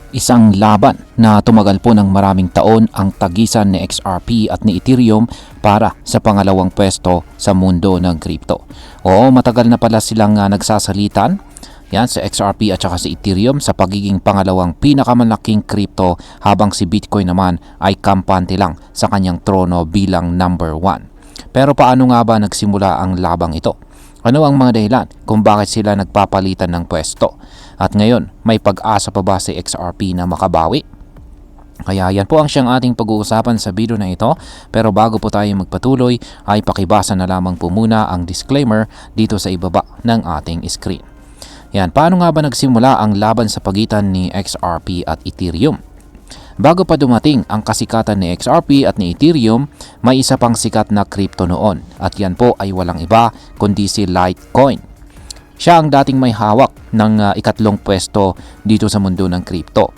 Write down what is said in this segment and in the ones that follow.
Isang laban na tumagal po ng maraming taon ang tagisan ni XRP at ni Ethereum para sa pangalawang pwesto sa mundo ng crypto. Oo, matagal na pala silang nagsasalitan yan sa XRP at saka sa Ethereum sa pagiging pangalawang pinakamalaking crypto, habang si Bitcoin naman ay kampante lang sa kanyang trono bilang number 1. Pero paano nga ba nagsimula ang labang ito? Ano ang mga dahilan kung bakit sila nagpapalitan ng pwesto? At ngayon, may pag-asa pa ba si XRP na makabawi? Kaya yan po ang siyang ating pag-uusapan sa video na ito. Pero bago po tayo magpatuloy, ay pakibasa na lamang po muna ang disclaimer dito sa ibaba ng ating screen. Yan, paano nga ba nagsimula ang laban sa pagitan ni XRP at Ethereum? Bago pa dumating ang kasikatan ni XRP at ni Ethereum, may isa pang sikat na crypto noon. At yan po ay walang iba kundi si Litecoin. Siya ang dating may hawak ng ikatlong pwesto dito sa mundo ng crypto.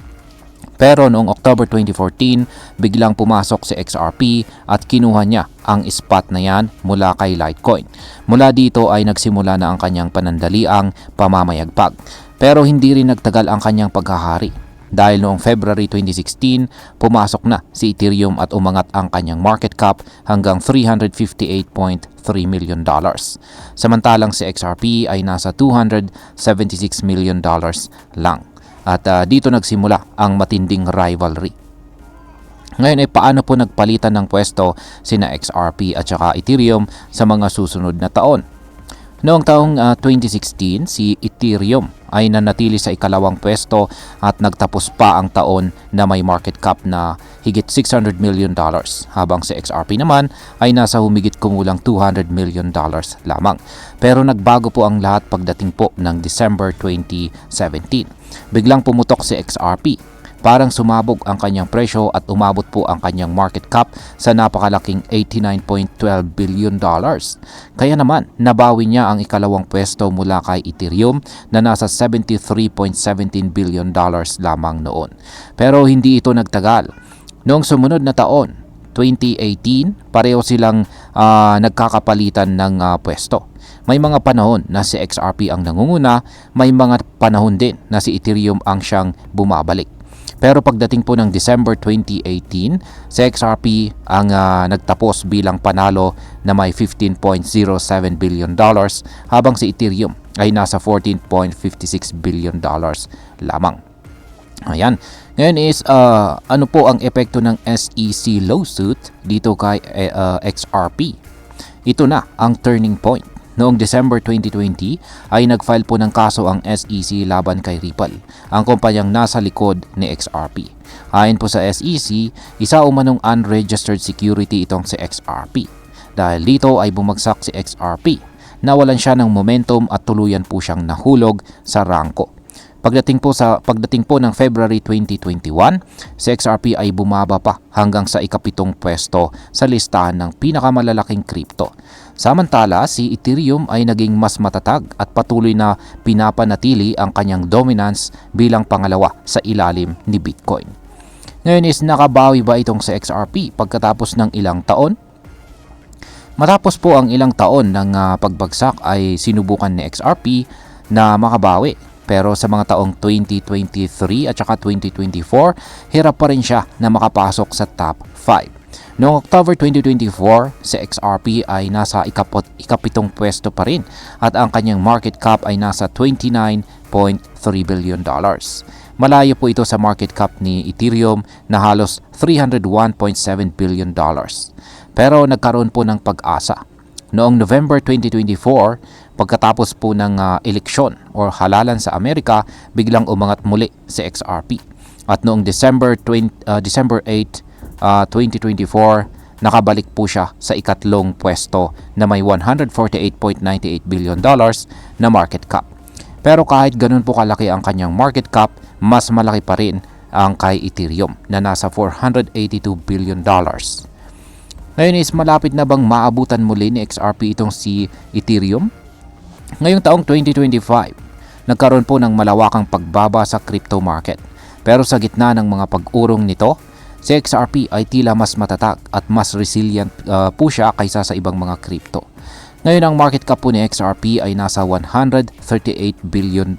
Pero noong October 2014, biglang pumasok si XRP at kinuha niya ang spot na yan mula kay Litecoin. Mula dito ay nagsimula na ang kanyang panandaliang pamamayagpag. Pero hindi rin nagtagal ang kanyang paghahari. Dahil noong February 2016, pumasok na si Ethereum at umangat ang kanyang market cap hanggang $358.3 million. Samantalang si XRP ay nasa $276 million lang. At dito nagsimula ang matinding rivalry. Ngayon ay paano po nagpalitan ng pwesto sina XRP at saka Ethereum sa mga susunod na taon? Noong taong 2016, si Ethereum ay nanatili sa ikalawang pwesto at nagtapos pa ang taon na may market cap na higit $600 million, habang si XRP naman ay nasa humigit kumulang $200 million lamang. Pero nagbago po ang lahat pagdating po ng December 2017. Biglang pumutok si XRP. Parang sumabog ang kanyang presyo at umabot po ang kanyang market cap sa napakalaking $89.12 billion. Kaya naman, nabawi niya ang ikalawang pwesto mula kay Ethereum na nasa $73.17 billion lamang noon. Pero hindi ito nagtagal. Noong sumunod na taon, 2018, pareho silang nagkakapalitan ng pwesto. May mga panahon na si XRP ang nangunguna, may mga panahon din na si Ethereum ang siyang bumabalik. Pero pagdating po ng December 2018, si XRP ang nagtapos bilang panalo na may $15.07 billion, habang si Ethereum ay nasa $14.56 billion lamang. Ayan. Ngayon is ano po ang epekto ng SEC lawsuit dito kay XRP? Ito na ang turning point. Noong December 2020 ay nag-file po ng kaso ang SEC laban kay Ripple, ang kumpanyang nasa likod ni XRP. Ayon po sa SEC, isa umanong unregistered security itong si XRP. Dahil dito ay bumagsak si XRP. Nawalan siya ng momentum at tuluyan po siyang nahulog sa rangko. Pagdating po ng February 2021, si XRP ay bumaba pa hanggang sa ikapitong pwesto sa listahan ng pinakamalalaking crypto. Samantala, si Ethereum ay naging mas matatag at patuloy na pinapanatili ang kanyang dominance bilang pangalawa sa ilalim ni Bitcoin. Ngayon is nakabawi ba itong si XRP pagkatapos ng ilang taon? Matapos po ang ilang taon ng pagbagsak ay sinubukan ni XRP na makabawi. Pero sa mga taong 2023 at saka 2024, hirap pa rin siya na makapasok sa top 5. Noong October 2024, si XRP ay nasa ikapitong pwesto pa rin at ang kanyang market cap ay nasa $29.3 billion. Malayo po ito sa market cap ni Ethereum na halos $301.7 billion. Pero nagkaroon po ng pag-asa. Noong November 2024, pagkatapos po ng eleksyon o halalan sa Amerika, biglang umangat muli si XRP. At noong December 8, 2024, nakabalik po siya sa ikatlong pwesto na may $148.98 billion na market cap. Pero kahit ganun po kalaki ang kanyang market cap, mas malaki pa rin ang kay Ethereum na nasa $482 billion. Ngayon is malapit na bang maabutan muli ni XRP itong si Ethereum? Ngayong taong 2025, nagkaroon po ng malawakang pagbaba sa crypto market. Pero sa gitna ng mga pag-urong nito, si XRP ay tila mas matatag at mas resilient po siya kaysa sa ibang mga crypto. Ngayon ang market cap po ni XRP ay nasa $138 billion.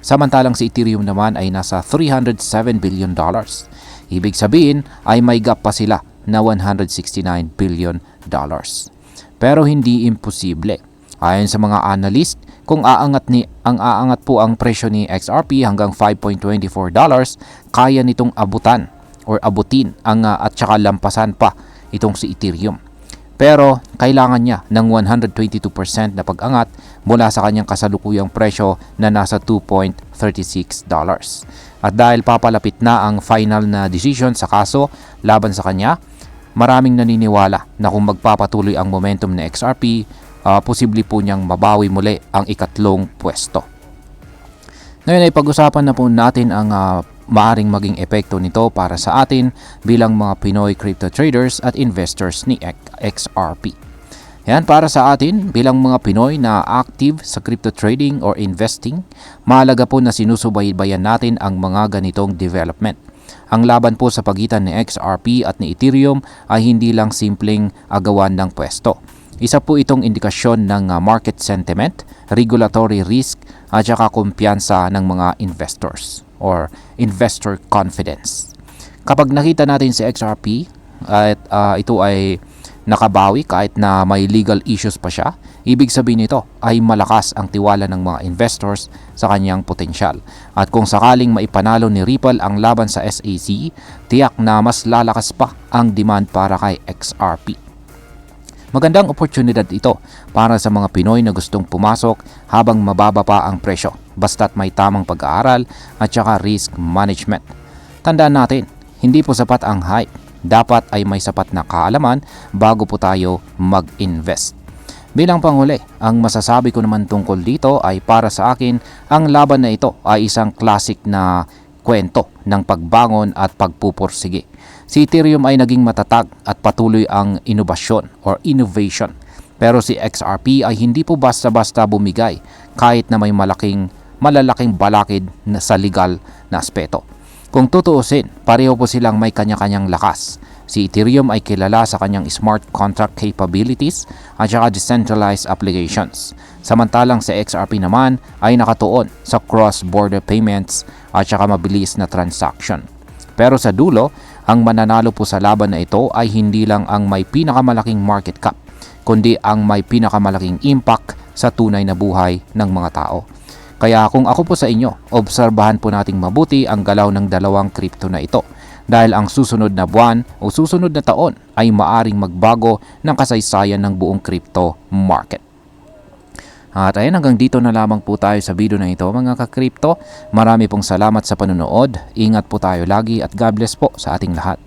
Samantalang si Ethereum naman ay nasa $307 billion. Ibig sabihin ay may gap pa sila na $169 billion. Pero hindi imposible. Ayon sa mga analyst, kung aangat po ang presyo ni XRP hanggang $5.24, kaya nitong abutin at saka lampasan pa itong si Ethereum. Pero kailangan niya ng 122% na pag-angat mula sa kanyang kasalukuyang presyo na nasa $2.36. At dahil papalapit na ang final na decision sa kaso laban sa kanya, maraming naniniwala na kung magpapatuloy ang momentum ng XRP, posible po niyang mabawi muli ang ikatlong pwesto. Ngayon ay pag-usapan na po natin ang maaring maging epekto nito para sa atin bilang mga Pinoy crypto traders at investors ni XRP. Yan, para sa atin bilang mga Pinoy na active sa crypto trading or investing, mahalaga po na sinusubaybayan natin ang mga ganitong development. Ang laban po sa pagitan ni XRP at ni Ethereum ay hindi lang simpleng agawan ng pwesto. Isa po itong indikasyon ng market sentiment, regulatory risk at saka kumpiyansa ng mga investors or investor confidence. Kapag nakita natin si XRP at ito ay nakabawi kahit na may legal issues pa siya, ibig sabihin nito ay malakas ang tiwala ng mga investors sa kanyang potensyal. At kung sakaling maipanalo ni Ripple ang laban sa SEC, tiyak na mas lalakas pa ang demand para kay XRP. Magandang oportunidad ito para sa mga Pinoy na gustong pumasok habang mababa pa ang presyo, basta't may tamang pag-aaral at saka risk management. Tandaan natin, hindi po sapat ang hype. Dapat ay may sapat na kaalaman bago po tayo mag-invest. Bilang panghuli, ang masasabi ko naman tungkol dito ay para sa akin, ang laban na ito ay isang classic na kwento ng pagbangon at pagpupursige. Si Ethereum ay naging matatag at patuloy ang innovation. Pero si XRP ay hindi po basta-basta bumigay kahit na may malalaking balakid sa legal na aspeto. Kung tutuusin, pareho po silang may kanya-kanyang lakas. Si Ethereum ay kilala sa kanyang smart contract capabilities at saka decentralized applications. Samantalang si XRP naman ay nakatuon sa cross-border payments at saka mabilis na transaction. Pero sa dulo, ang mananalo po sa laban na ito ay hindi lang ang may pinakamalaking market cap, kundi ang may pinakamalaking impact sa tunay na buhay ng mga tao. Kaya kung ako po sa inyo, obserbahan po nating mabuti ang galaw ng dalawang crypto na ito. Dahil ang susunod na buwan o susunod na taon ay maaring magbago ng kasaysayan ng buong crypto market. At ayan, hanggang dito na lamang po tayo sa video na ito mga ka-crypto. Marami pong salamat sa panonood. Ingat po tayo lagi at God bless po sa ating lahat.